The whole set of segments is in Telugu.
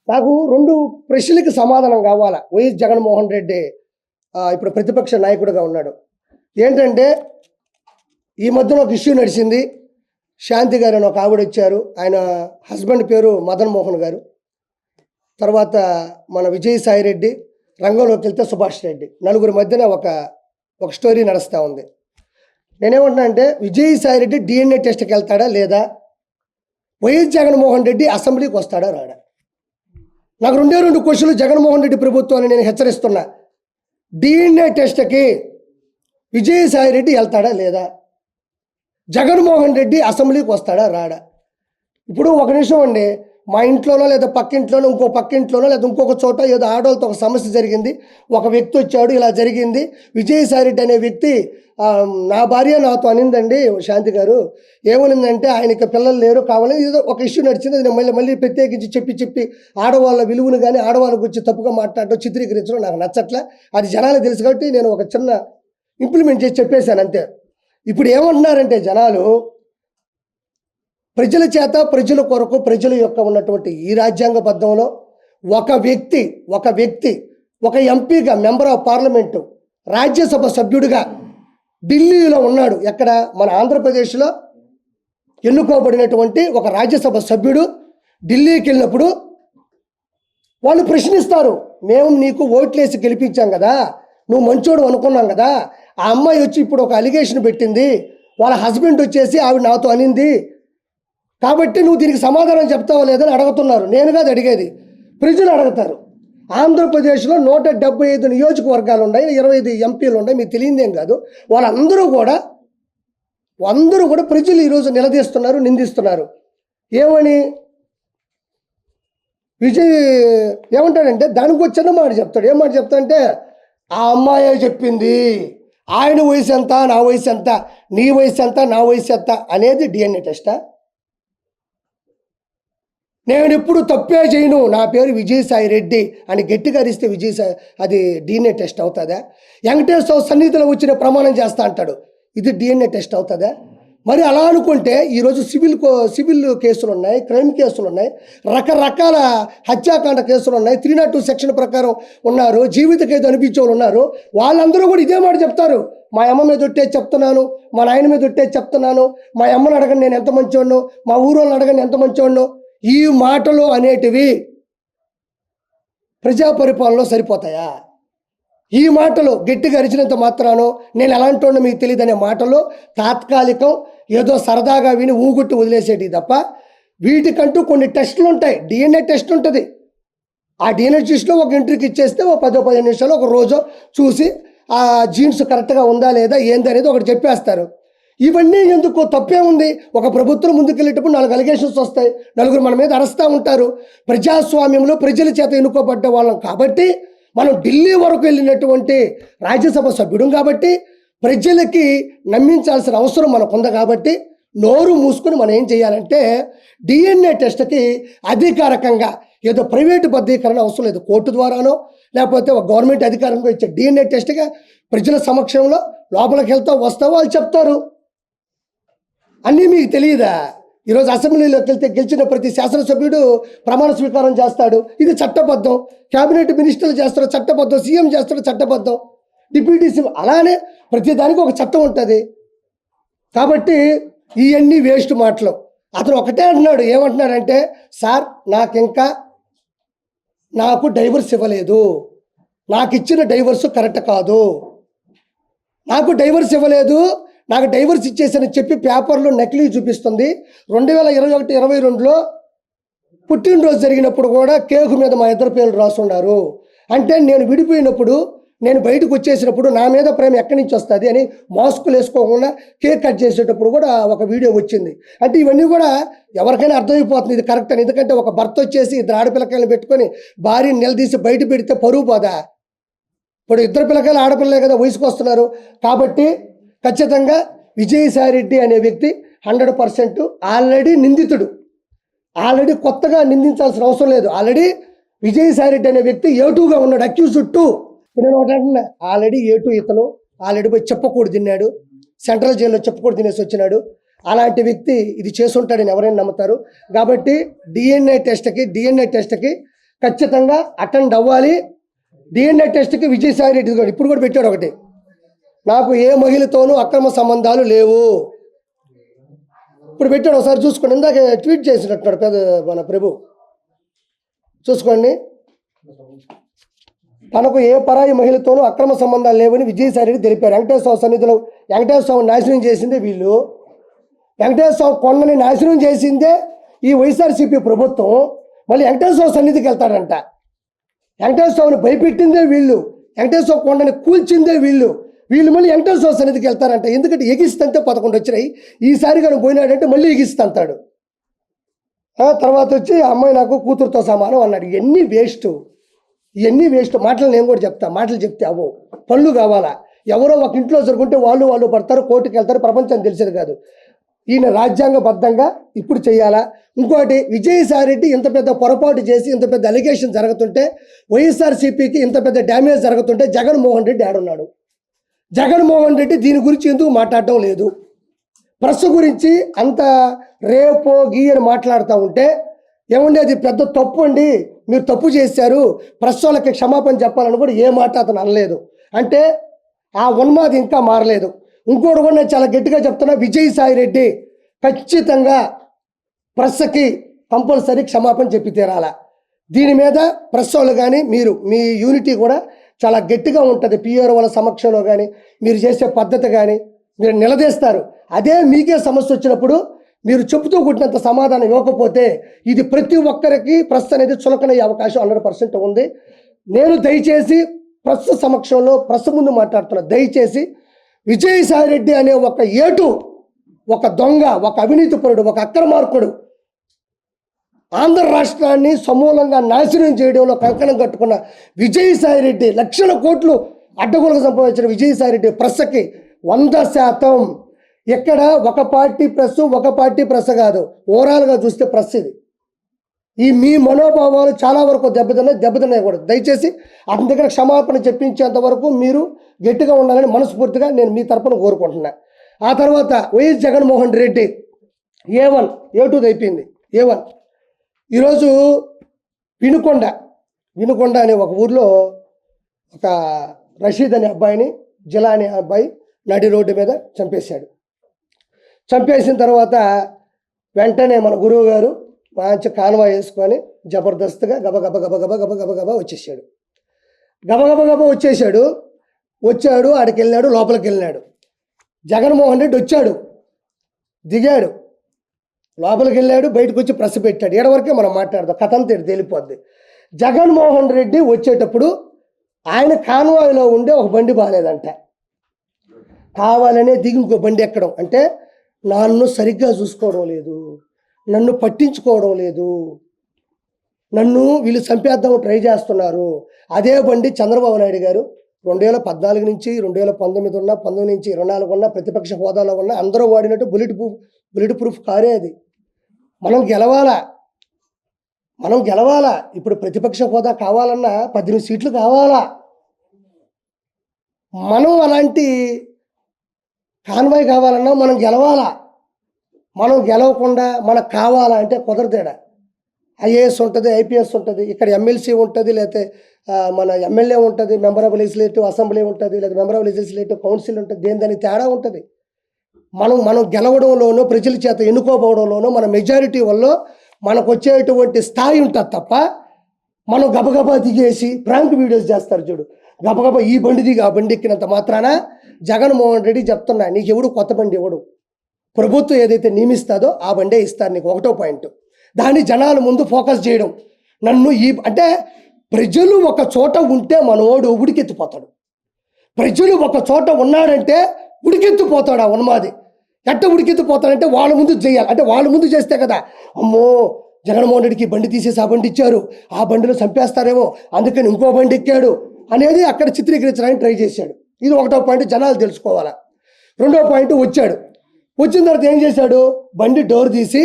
నాకు 2 ప్రశ్నలకి సమాధానం కావాలా. వైఎస్ జగన్మోహన్ రెడ్డి ఇప్పుడు ప్రతిపక్ష నాయకుడిగా ఉన్నాడు. ఏంటంటే ఈ మధ్యన ఒక ఇష్యూ నడిచింది. శాంతి గారు అని ఒక ఆవిడ వచ్చారు. ఆయన హస్బెండ్ పేరు మదన్ మోహన్ గారు. తర్వాత మన విజయసాయి రెడ్డి, రంగంలోకి వెళ్తే సుభాష్ రెడ్డి, నలుగురి మధ్యన ఒక స్టోరీ నడుస్తూ ఉంది. నేనేమంటున్నా అంటే విజయసాయి రెడ్డి DNA టెస్ట్కి వెళ్తాడా లేదా, వైఎస్ జగన్మోహన్ రెడ్డి అసెంబ్లీకి వస్తాడా రాడా? నాకు 2 క్వశ్చన్లు జగన్మోహన్ రెడ్డి ప్రభుత్వాన్ని నేను హెచ్చరిస్తున్నా. DNA టెస్ట్కి విజయసాయి రెడ్డి వెళ్తాడా లేదా, జగన్మోహన్ రెడ్డి అసెంబ్లీకి వస్తాడా రాడా? ఇప్పుడు ఒక నిమిషం అండి, మా ఇంట్లోనో లేదా పక్కింట్లోనో ఇంకో పక్కింట్లోనో లేదా ఇంకొక చోట ఏదో ఆడవాళ్ళతో ఒక సమస్య జరిగింది, ఒక వ్యక్తి వచ్చాడు, ఇలా జరిగింది, విజయసాయి రెడ్డి అనే వ్యక్తి నా భార్య నాతో అనిందండి శాంతి గారు, ఏమనిందంటే ఆయనకి పిల్లలు లేరు కావాలని ఏదో ఒక ఇష్యూ నడిచింది. అది నేను మళ్ళీ ప్రత్యేకించి చెప్పి ఆడవాళ్ళ విలువను కానీ ఆడవాళ్ళ గురించి తప్పుగా మాట్లాడటం చిత్రీకరించడం నాకు నచ్చట్లే. అది జనాలకు తెలుసు కాబట్టి నేను ఒక చిన్న ఇంప్లిమెంట్ చేసి చెప్పేశాను అంతే. ఇప్పుడు ఏమంటున్నారంటే జనాలు, ప్రజల చేత ప్రజల కొరకు ప్రజల యొక్క ఉన్నటువంటి ఈ రాజ్యాంగబద్ధంలో ఒక వ్యక్తి ఒక ఎంపీగా, మెంబర్ ఆఫ్ పార్లమెంటు, రాజ్యసభ సభ్యుడిగా ఢిల్లీలో ఉన్నాడు. ఎక్కడ? మన ఆంధ్రప్రదేశ్లో ఎన్నుకోబడినటువంటి ఒక రాజ్యసభ సభ్యుడు ఢిల్లీకి వెళ్ళినప్పుడు వాళ్ళు ప్రశ్నిస్తారు, మేము నీకు ఓట్లేసి గెలిపించాం కదా, నువ్వు మంచోడు అనుకున్నాం కదా, ఆ అమ్మాయి వచ్చి ఇప్పుడు ఒక అలిగేషన్ పెట్టింది, వాళ్ళ హస్బెండ్ వచ్చేసి ఆవిడ నాతో అనింది, కాబట్టి నువ్వు దీనికి సమాధానం చెప్తావా లేదని అడుగుతున్నారు. నేను కాదు అడిగేది, ప్రజలు అడుగుతారు. ఆంధ్రప్రదేశ్లో 175 నియోజకవర్గాలు ఉన్నాయి, 25 ఎంపీలు ఉన్నాయి, మీకు తెలియదేం కాదు. వాళ్ళందరూ కూడా ప్రజలు ఈరోజు నిలదీస్తున్నారు, నిందిస్తున్నారు. ఏమని విజయ్ ఏమంటాడంటే దానికి వచ్చిన మాట చెప్తాడు. ఏం మాట చెప్తాడంటే, ఆ అమ్మాయే చెప్పింది, ఆయన వయసు ఎంత, నా వయసు ఎంత, నీ వయసు ఎంత, నా వయసు ఎంత అనేది DNA టెస్టా? నేను ఎప్పుడు తప్పే చేయను, నా పేరు విజయసాయి రెడ్డి అని గట్టిగా అరిస్తే విజయసాయి అది DNA టెస్ట్ అవుతుందా? వెంకటేశ్వర సన్నిధిలో వచ్చిన ప్రమాణం చేస్తా అంటాడు, ఇది DNA టెస్ట్ అవుతుందా? మరి అలా అనుకుంటే ఈరోజు సివిల్ కేసులు ఉన్నాయి, క్రైమ్ కేసులు ఉన్నాయి, రకరకాల హత్యాకాండ కేసులు ఉన్నాయి, 302 సెక్షన్ ప్రకారం ఉన్నారు, జీవిత ఖైదు అనిపించే వాళ్ళు ఉన్నారు. వాళ్ళందరూ కూడా ఇదే మాట చెప్తారు, మా అమ్మ మీద ఒట్టేసి చెప్తున్నాను, మా నాయన మీద ఒట్టేసి చెప్తున్నాను, మా అమ్మని అడగని నేను ఎంత మంచివాడినో, మా ఊరోళ్ళని అడగని ఎంత మంచివాడినో. ఈ మాటలు అనేటివి ప్రజా పరిపాలనలో సరిపోతాయా? ఈ మాటలు గట్టిగా అరిచినంత మాత్రానో నేను ఎలాంటి వాడినో మీకు తెలియదు అనే మాటలు తాత్కాలికం, ఏదో సరదాగా విని ఊగుట్టు వదిలేసేటి తప్ప వీటికంటూ కొన్ని టెస్టులు ఉంటాయి. DNA టెస్ట్ ఉంటుంది. ఆ DNA టెస్ట్లో ఒక ఇంటర్వ్యూకి ఇచ్చేస్తే ఒక 10-15 నిమిషాలు ఒక రోజు చూసి ఆ జీన్స్ కరెక్ట్గా ఉందా లేదా ఏంది అనేది ఒకటి చెప్పేస్తారు. ఇవన్నీ ఎందుకు? తప్పే ఉంది. ఒక ప్రభుత్వం ముందుకెళ్ళేటప్పుడు 4 అలిగేషన్స్ వస్తాయి, నలుగురు మన మీద అరుస్తూ ఉంటారు. ప్రజాస్వామ్యంలో ప్రజల చేత ఎన్నుకోబడ్డ వాళ్ళం కాబట్టి, మనం ఢిల్లీ వరకు వెళ్ళినటువంటి రాజ్యసభ సభ్యుడు కాబట్టి, ప్రజలకి నమ్మించాల్సిన అవసరం మనకు ఉంది కాబట్టి, నోరు మూసుకొని మనం ఏం చేయాలంటే DNA టెస్ట్కి అధికారికంగా ఏదో ప్రైవేటు బద్దీకరణ అవసరం లేదు, కోర్టు ద్వారానో లేకపోతే ఒక గవర్నమెంట్ అధికారంగా ఇచ్చే DNA టెస్ట్గా ప్రజల సమక్షంలో లోపలికి వస్తావో వాళ్ళు చెప్తారు. అన్నీ మీకు తెలియదా? ఈరోజు అసెంబ్లీలోకి వెళ్తే గెలిచిన ప్రతి శాసనసభ్యుడు ప్రమాణ స్వీకారం చేస్తాడు, ఇది చట్టబద్ధం. క్యాబినెట్ మినిస్టర్లు చేస్తారు చట్టబద్ధం, సీఎం చేస్తాడు చట్టబద్ధం, డిప్యూటీ సీఎం, అలానే ప్రతిదానికి ఒక చట్టం ఉంటుంది. కాబట్టి ఇవన్నీ వేస్ట్ మాటలు. అతను ఒకటే అంటున్నాడు, ఏమంటున్నాడంటే, సార్ నాకు డైవర్స్ ఇవ్వలేదు, నాకు ఇచ్చిన డైవర్స్ కరెక్ట్ కాదు, నాకు డైవర్స్ ఇవ్వలేదు, నాకు డైవర్స్ ఇచ్చేసని చెప్పి పేపర్లో నకిలీ చూపిస్తుంది. 2021-22లో పుట్టినరోజు జరిగినప్పుడు కూడా కేకు మీద మా ఇద్దరు పేర్లు రాసున్నారు. అంటే నేను విడిపోయినప్పుడు, నేను బయటకు వచ్చేసినప్పుడు నా మీద ప్రేమ ఎక్కడి నుంచి వస్తుంది అని మాస్కులు వేసుకోకుండా కేక్ కట్ చేసేటప్పుడు కూడా ఒక వీడియో వచ్చింది. అంటే ఇవన్నీ కూడా ఎవరికైనా అర్థమైపోతుంది ఇది కరెక్ట్ అని. ఎందుకంటే ఒక భర్త వచ్చేసి 2 ఆడపిల్లకాయలను పెట్టుకొని భార్యని నిలదీసి బయట పెడితే పరువు పోదా? ఇప్పుడు 2 పిల్లకాయలు ఆడపిల్లలే కదా వయసుకు వస్తున్నారు. కాబట్టి ఖచ్చితంగా విజయసాయి రెడ్డి అనే వ్యక్తి 100% ఆల్రెడీ నిందితుడు. ఆల్రెడీ కొత్తగా నిందించాల్సిన అవసరం లేదు. ఆల్రెడీ విజయసాయి రెడ్డి అనే వ్యక్తి A2గా ఉన్నాడు, అక్యూజ్డ్ 2. నేను ఒకటి అంటున్నా, ఆల్రెడీ A2 ఇతను ఆల్రెడీ పోయి చెప్పకూడదు తిన్నాడు, సెంట్రల్ జైల్లో చెప్పకూడదు తినేసి వచ్చినాడు. అలాంటి వ్యక్తి ఇది చేసుంటాడని ఎవరైనా నమ్ముతారు. కాబట్టి DNA టెస్ట్కి ఖచ్చితంగా అటెండ్ అవ్వాలి. డిఎన్ఏ టెస్ట్కి విజయసాయి రెడ్డి ఇప్పుడు కూడా పెట్టాడు ఒకటి, నాకు ఏ మహిళతోనూ అక్రమ సంబంధాలు లేవు. ఇప్పుడు పెట్టాడు, ఒకసారి చూసుకోండి. ఇందాక ట్వీట్ చేసినట్టున్నాడు పెద్ద మన ప్రభు, చూసుకోండి. తనకు ఏ పరాయి మహిళతోనూ అక్రమ సంబంధాలు లేవని విజయసాయి రెడ్డి తెలిపారు. వెంకటేశ్వర సన్నిధిలో వెంకటేశ్వర స్వామి నాశనం చేసిందే వీళ్ళు, వెంకటేశ్వర స్వామి కొండని నాశనం చేసిందే ఈ వైఎస్ఆర్సీపీ ప్రభుత్వం. మళ్ళీ వెంకటేశ్వర సన్నిధికి వెళ్తాడంట. వెంకటేశ్వర స్వామిని భయపెట్టిందే వీళ్ళు, వెంకటేశ్వర కొండని కూల్చిందే వీళ్ళు మళ్ళీ వెంకటేశ్వర సన్నిధికి వెళ్తారంట. ఎందుకంటే ఎగిస్తంటే 11 వచ్చినాయి, ఈసారి కానీ పోయినాడంటే మళ్ళీ ఎగిస్తాడు. తర్వాత వచ్చి అమ్మాయి నాకు కూతురుతో సమానం అన్నాడు. ఇవన్నీ వేస్ట్ మాటలు. నేను కూడా చెప్తా, మాటలు చెప్తే అవో, పనులు కావాలా. ఎవరో ఒక ఇంట్లో జరుగుంటే వాళ్ళు పడతారు, కోర్టుకు వెళ్తారు, ప్రపంచానికి తెలిసేది కాదు. ఈయన రాజ్యాంగబద్ధంగా ఇప్పుడు చేయాలా. ఇంకోటి, విజయసాయి రెడ్డి ఇంత పెద్ద పొరపాటు చేసి ఇంత పెద్ద అలిగేషన్ జరుగుతుంటే, వైఎస్ఆర్సీపీకి ఇంత పెద్ద డ్యామేజ్ జరుగుతుంటే జగన్మోహన్ రెడ్డి ఆడున్నాడు. జగన్మోహన్ రెడ్డి దీని గురించి ఎందుకు మాట్లాడటం లేదు? ప్రెస్ గురించి అంత రేపో గీయని మాట్లాడుతూ ఉంటే, ఏమండి అది పెద్ద తప్పు అండి, మీరు తప్పు చేశారు, ప్రెస్ వాళ్ళకి క్షమాపణ చెప్పాలని కూడా ఏ మాట అతను అనలేదు. అంటే ఆ ఉన్మాది ఇంకా మారలేదు. ఇంకోటి కూడా నేను చాలా గట్టిగా చెప్తున్నా, విజయసాయి రెడ్డి ఖచ్చితంగా ప్రెస్కి కంపల్సరీ క్షమాపణ చెప్పి తీరాలా. దీని మీద ప్రెస్ వాళ్ళు కానీ మీరు మీ యూనిటీ కూడా చాలా గట్టిగా ఉంటుంది. పిఆర్ వాళ్ళ సమక్షంలో కానీ మీరు చేసే పద్ధతి కానీ మీరు నిలదీస్తారు. అదే మీకే సమస్య వచ్చినప్పుడు మీరు చెబుతూ కొట్టినంత సమాధానం ఇవ్వకపోతే ఇది ప్రతి ఒక్కరికి ప్రెస్ అనేది చులకనయ్యే అవకాశం 100% ఉంది. నేను దయచేసి ప్రెస్ సమక్షంలో ప్రెస్ ముందు మాట్లాడుతున్నా, దయచేసి విజయసాయి రెడ్డి అనే ఒక దొంగ, ఒక అవినీతిపరుడు, ఒక అక్రమార్కుడు ఆంధ్ర రాష్ట్రాన్ని సమూలంగా నాశనం చేయడంలో కంకణం కట్టుకున్న విజయసాయి రెడ్డి, లక్షల కోట్లు అడ్డగోలుగా సంపాదించిన విజయసాయి రెడ్డి ప్రెస్కి 100% ఎక్కడ ఒక పార్టీ ప్రెస్ కాదు, ఓవరాల్గా చూస్తే ప్రెస్ ఇది. ఈ మీ మనోభావాలు చాలా వరకు దెబ్బతిన్నాయి కూడా. దయచేసి అతని దగ్గర క్షమాపణ చెప్పించేంత వరకు మీరు గట్టిగా ఉండాలని మనస్ఫూర్తిగా నేను మీ తరపున కోరుకుంటున్నా. ఆ తర్వాత YS Jaganmohan Reddy A1 A2 అయిపోయింది. A1 ఈరోజు వినుకొండ అనే ఒక ఊర్లో ఒక రషీద్ అనే అబ్బాయిని, జిలా అనే అబ్బాయి నడి రోడ్డు మీద చంపేసిన తర్వాత వెంటనే మన గురువు గారు మంచి కాన్వా వేసుకొని జబర్దస్త్గా గబగబా వచ్చాడు. ఆడికి వెళ్ళినాడు, లోపలికి వెళ్ళినాడు. జగన్మోహన్ రెడ్డి వచ్చాడు, దిగాడు, లోపలికి వెళ్ళాడు, బయటకు వచ్చి ప్రెస్ పెట్టాడు. ఏడవరకే మనం మాట్లాడదాం, కథ అంతా తేలిపోద్ది. జగన్మోహన్ రెడ్డి వచ్చేటప్పుడు ఆయన కాన్వాయ్లో ఉండే ఒక బండి బాగాలేదంట, కావాలనే దిగి ఇంకో బండి ఎక్కడం. అంటే నన్ను సరిగ్గా చూసుకోవడం లేదు, నన్ను పట్టించుకోవడం లేదు, నన్ను వీళ్ళు చంపేద్దాం ట్రై చేస్తున్నారు. అదే బండి చంద్రబాబు నాయుడు గారు 2014 నుంచి 2019 ఉన్న, 19 నుంచి 24 ఉన్న, ప్రతిపక్ష హోదాలో ఉన్న అందరూ వాడినట్టు బుల్లెట్ ప్రూఫ్ కారే అది. మనం గెలవాలా. ఇప్పుడు ప్రతిపక్ష హోదా కావాలన్నా 18 సీట్లు కావాలా. మనం అలాంటి కాన్వాయ్ కావాలన్నా మనం గెలవాలా. మనం గెలవకుండా మనకు కావాలా అంటే కుదరదేడా. ఐఏఎస్ ఉంటుంది, ఐపీఎస్ ఉంటుంది, ఇక్కడ ఎమ్మెల్సీ ఉంటుంది, లేకపోతే మన ఎమ్మెల్యే ఉంటుంది, మెంబర్ ఆఫ్ లెజిస్లేటివ్ అసెంబ్లీ ఉంటుంది, లేదా మెంబర్ ఆఫ్ లెజిస్లేటివ్ కౌన్సిల్ ఉంటుంది. దాని తేడా ఉంటుంది. మనం గెలవడంలోనూ, ప్రజల చేత ఎన్నుకోబోవడంలోనూ, మన మెజారిటీ వల్ల మనకు వచ్చేటువంటి స్థాయి ఉంటుంది తప్ప, మనం గబగబా దిగేసి ప్రాంక్ వీడియోస్ చేస్తారు చూడు, గబగబా ఈ బండి దిగి ఆ బండి ఎక్కినంత మాత్రాన జగన్మోహన్ రెడ్డి చెప్తున్నా, నీకు ఎవడు కొత్త బండి ఎవడు, ప్రభుత్వం ఏదైతే నియమిస్తుందో ఆ బండే ఇస్తారు నీకు. ఒకటో పాయింట్, దాన్ని జనాల ముందు ఫోకస్ చేయడం. అంటే ప్రజలు ఒక చోట ఉంటే మనోడు ఉడికెత్తిపోతాడు. ప్రజలు ఒక చోట ఉన్నాడంటే ఉడికెత్తిపోతాడు ఆ ఉన్మాది. ఎట్ట ఉడికెత్తిపోతాడంటే వాళ్ళ ముందు చేయాలి. అంటే వాళ్ళ ముందు చేస్తే కదా, అమ్మో జగన్మోహన్ రెడ్డికి బండి తీసేసి ఆ బండి ఇచ్చారు, ఆ బండిలో చంపేస్తారేమో అందుకని ఇంకో బండి ఎక్కాడు అనేది అక్కడ చిత్రీకరించడానికి ట్రై చేశాడు. ఇది ఒకటో పాయింట్, జనాలు తెలుసుకోవాలా. రెండో పాయింట్, వచ్చిన తర్వాత ఏం చేశాడు, బండి డోర్ తీసి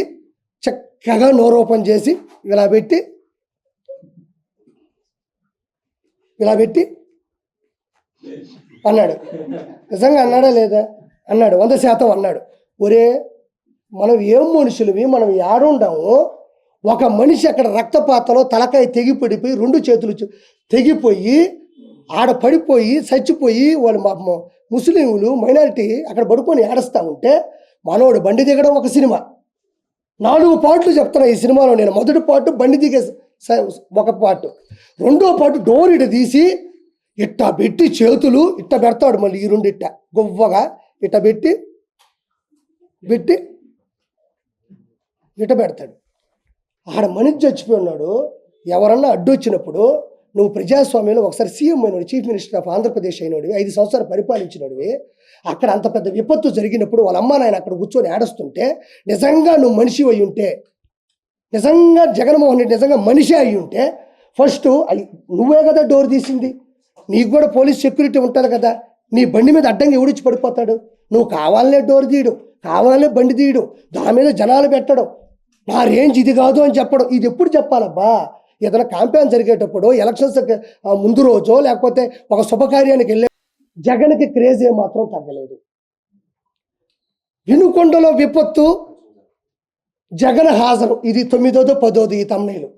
చక్కగా నోరు ఓపెన్ చేసి ఇలా పెట్టి అన్నాడు. నిజంగా అన్నాడా లేదా? అన్నాడు, 100% అన్నాడు. ఒరే మనం ఏం మనుషులవి, మనం ఏడుండాము, ఒక మనిషి అక్కడ రక్తపాతంలో తలకాయ తెగిపడిపోయి 2 చేతులు తెగిపోయి ఆడ పడిపోయి చచ్చిపోయి వాళ్ళు ముస్లింలు మైనారిటీ అక్కడ పడుకొని ఏడుస్తూ ఉంటే మనోడు బండి దిగడం ఒక సినిమా. 4 పార్ట్లు చెప్తున్నా ఈ సినిమాలో నేను. మొదటి పార్ట్ బండి దిగే ఒక పార్ట్, రెండో పార్ట్ డోర్ ఇట తీసి ఇట్ట పెట్టి చేతులు ఇట్ట పెడతాడు, మళ్ళీ ఈ 2 ఇట్ట గొవ్వగా ఇట్ట పెట్టి ఇట్ట పెడతాడు. ఆడ మనిషి చచ్చిపోయి ఉన్నాడు. ఎవరన్నా అడ్డొచ్చినప్పుడు నువ్వు ప్రజాస్వామ్యంలో ఒకసారి సీఎం అయినోడు, చీఫ్ మినిస్టర్ ఆఫ్ ఆంధ్రప్రదేశ్ అయినోడివి, 5 సంవత్సరాలు పరిపాలించినోడివి, అక్కడ అంత పెద్ద విపత్తు జరిగినప్పుడు వాళ్ళ అమ్మ నాయన అక్కడ కూర్చొని ఏడుస్తుంటే నిజంగా నువ్వు మనిషి అయి ఉంటే, నిజంగా జగన్మోహన్ రెడ్డి నిజంగా మనిషి అయి ఉంటే ఫస్ట్ నువ్వే కదా డోర్ తీసింది. నీకు కూడా పోలీస్ సెక్యూరిటీ ఉంటుంది కదా. నీ బండి మీద అడ్డంగా ఎవడిచ్చి పడిపోతాడు? నువ్వు కావాలనే డోర్ తీయడం, కావాలనే బండి తీయడం, దాని మీద జనాలు పెట్టడం, నా రేంజ్ ఇది కాదు అని చెప్పడం. ఇది ఎప్పుడు చెప్పాలబ్బా? ఏదైనా క్యాంపెయిన్ జరిగేటప్పుడు, ఎలక్షన్స్ ముందు రోజో లేకపోతే ఒక శుభకార్యానికి వెళ్ళే జగన్కి క్రేజ్ ఏమాత్రం తగ్గలేదు. వినుకొండలో విపత్తు, జగన్ హాజరు, ఇది 9వ 10వ ఈ తమ్నైలు.